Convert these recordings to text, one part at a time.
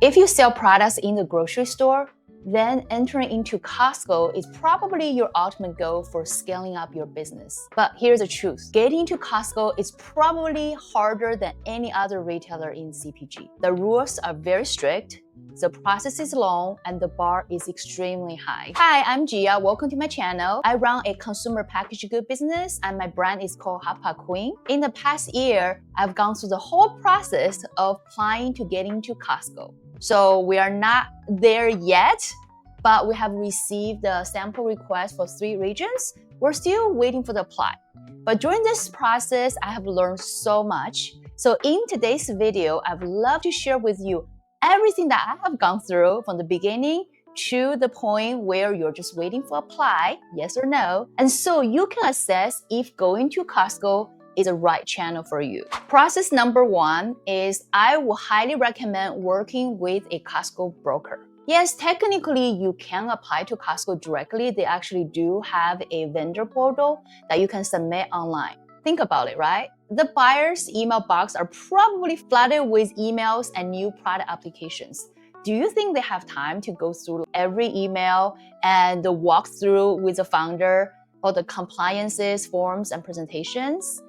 If you sell products in the grocery store, then entering into Costco is probably your ultimate goal for scaling up your business. But here's the truth. Getting into Costco is probably harder than any other retailer in CPG. The rules are very strict, the process is long, and the bar is extremely high. Hi, I'm Gia. Welcome to my channel. I run a consumer packaged good business, and my brand is called Hapa Queen. In the past year, I've gone through the whole process of applying to get into Costco. So we are not there yet, but we have received the sample request for 3 regions. We're still waiting for the apply. But during this process, I have learned so much. So in today's video, I would love to share with you everything that I have gone through from the beginning to the point where you're just waiting for apply, yes or no. And so you can assess if going to Costco is the right channel for you. Process number 1 is I will highly recommend working with a Costco broker. Yes, technically you can apply to Costco directly. They actually do have a vendor portal that you can submit online. Think about it, right? The buyer's email box are probably flooded with emails and new product applications. Do you think they have time to go through every email and walk through with the founder all the compliances, forms, and presentations?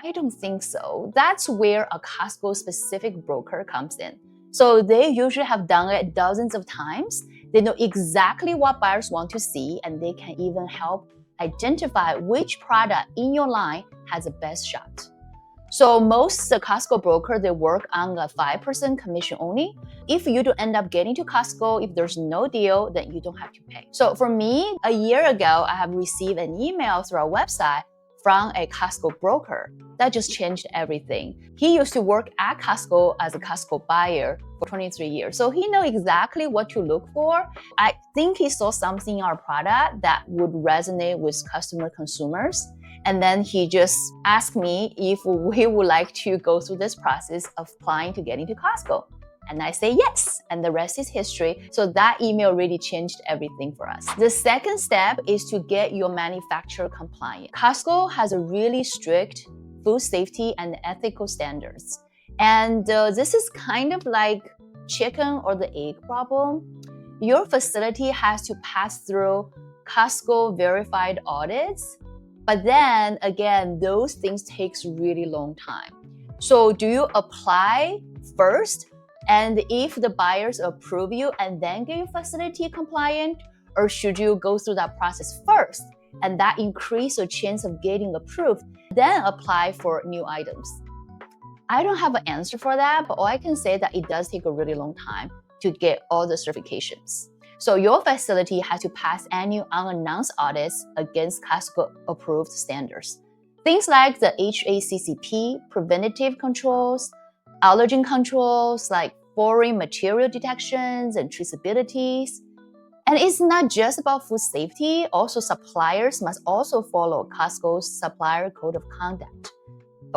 I don't think so. That's where a Costco specific broker comes in. So they usually have done it dozens of times. They know exactly what buyers want to see, and they can even help identify which product in your line has the best shot. So most the Costco broker, they work on a 5% commission only. If you do end up getting to Costco, if there's no deal, then you don't have to pay. So for me, a year ago, I have received an email through our website from a Costco broker. That just changed everything. He used to work at Costco as a Costco buyer for 23 years. So he knows exactly what to look for. I think he saw something in our product that would resonate with consumers. And then he just asked me if we would like to go through this process of applying to get into Costco. And I say yes, and the rest is history. So that email really changed everything for us. The second step is to get your manufacturer compliant. Costco has a really strict food safety and ethical standards. And this is kind of like chicken or the egg problem. Your facility has to pass through Costco verified audits. But then again, those things takes really long time. So do you apply first? And if the buyers approve you and then get your facility compliant, or should you go through that process first and that increase your chance of getting approved, then apply for new items? I don't have an answer for that, but all I can say that it does take a really long time to get all the certifications. So your facility has to pass annual unannounced audits against Costco approved standards. Things like the HACCP, preventative controls, allergen controls like foreign material detections and traceabilities. And it's not just about food safety, also suppliers must also follow Costco's supplier code of conduct,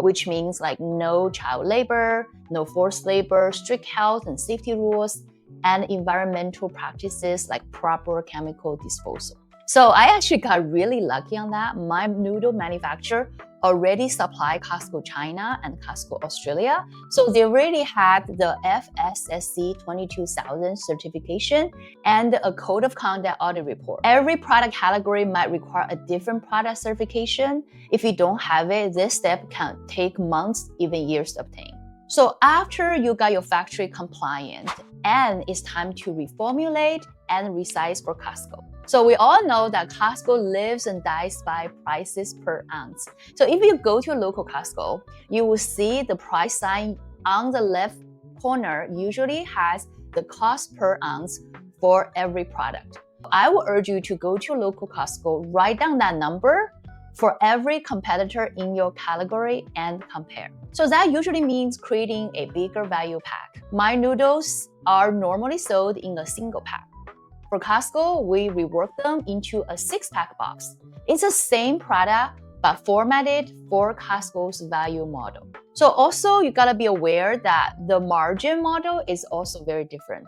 which means like no child labor, no forced labor, strict health and safety rules, and environmental practices like proper chemical disposal. So I actually got really lucky on that. My noodle manufacturer already supplied Costco China and Costco Australia. So they already had the FSSC 22000 certification and a code of conduct audit report. Every product category might require a different product certification. If you don't have it, this step can take months, even years to obtain. So after you got your factory compliant, and it's time to reformulate and resize for Costco. So we all know that Costco lives and dies by prices per ounce. So if you go to a local Costco, you will see the price sign on the left corner usually has the cost per ounce for every product. I will urge you to go to a local Costco, write down that number for every competitor in your category and compare. So that usually means creating a bigger value pack. My noodles are normally sold in a single pack. For Costco, we rework them into a 6-pack box. It's the same product, but formatted for Costco's value model. So also, you gotta be aware that the margin model is also very different.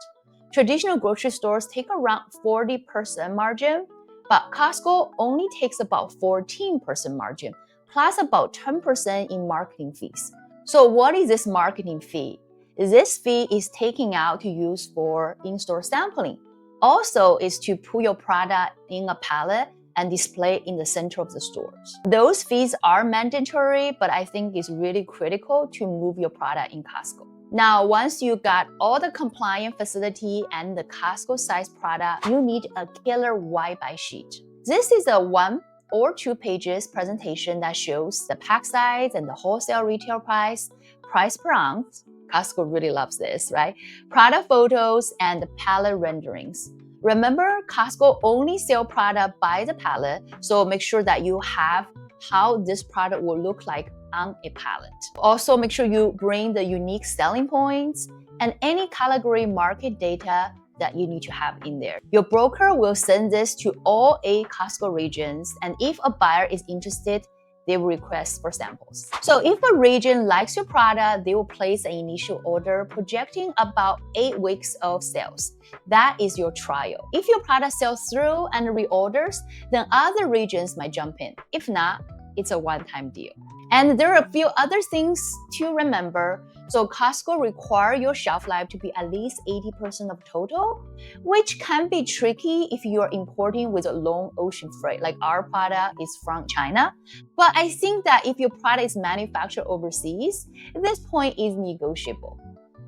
Traditional grocery stores take around 40% margin, but Costco only takes about 14% margin, plus about 10% in marketing fees. So what is this marketing fee? This fee is taken out to use for in-store sampling. Also is to put your product in a pallet and display it in the center of the stores. Those fees are mandatory, but I think it's really critical to move your product in Costco. Now, once you got all the compliant facility and the Costco size product, you need a killer white buy sheet. This is a 1 or 2 pages presentation that shows the pack size and the wholesale retail price, price per ounce. Costco really loves this, right? Product photos and the pallet renderings. Remember, Costco only sell product by the pallet, so make sure that you have how this product will look like on a pallet. Also, make sure you bring the unique selling points and any category market data that you need to have in there. Your broker will send this to all 8 Costco regions, and if a buyer is interested, they will request for samples. So if a region likes your product, they will place an initial order projecting about 8 weeks of sales. That is your trial. If your product sells through and reorders, then other regions might jump in. If not, it's a one-time deal. And there are a few other things to remember. So Costco require your shelf life to be at least 80% of total, which can be tricky if you are importing with a long ocean freight, like our product is from China. But I think that if your product is manufactured overseas, this point is negotiable.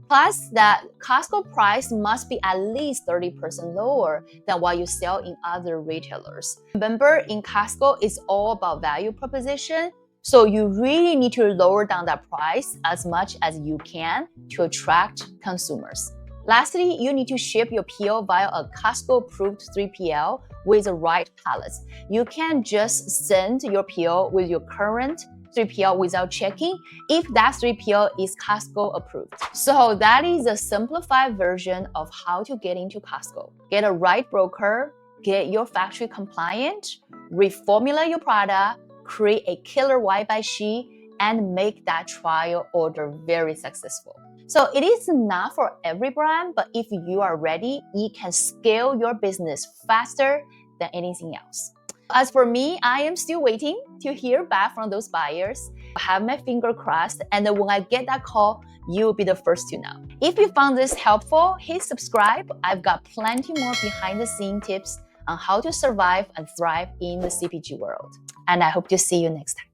Plus, that Costco price must be at least 30% lower than what you sell in other retailers. Remember, in Costco, it's all about value proposition. So you really need to lower down that price as much as you can to attract consumers. Lastly, you need to ship your PO via a Costco-approved 3PL with the right pallets. You can't just send your PO with your current 3PL without checking if that 3PL is Costco approved. So that is a simplified version of how to get into Costco. Get a right broker, get your factory compliant, reformulate your product, create a killer white buy sheet, and make that trial order very successful. So it is not for every brand, but if you are ready, you can scale your business faster than anything else. As for me, I am still waiting to hear back from those buyers. I have my finger crossed, and then when I get that call, you will be the first to know. If you found this helpful, hit subscribe. I've got plenty more behind-the-scenes tips on how to survive and thrive in the CPG world. And I hope to see you next time.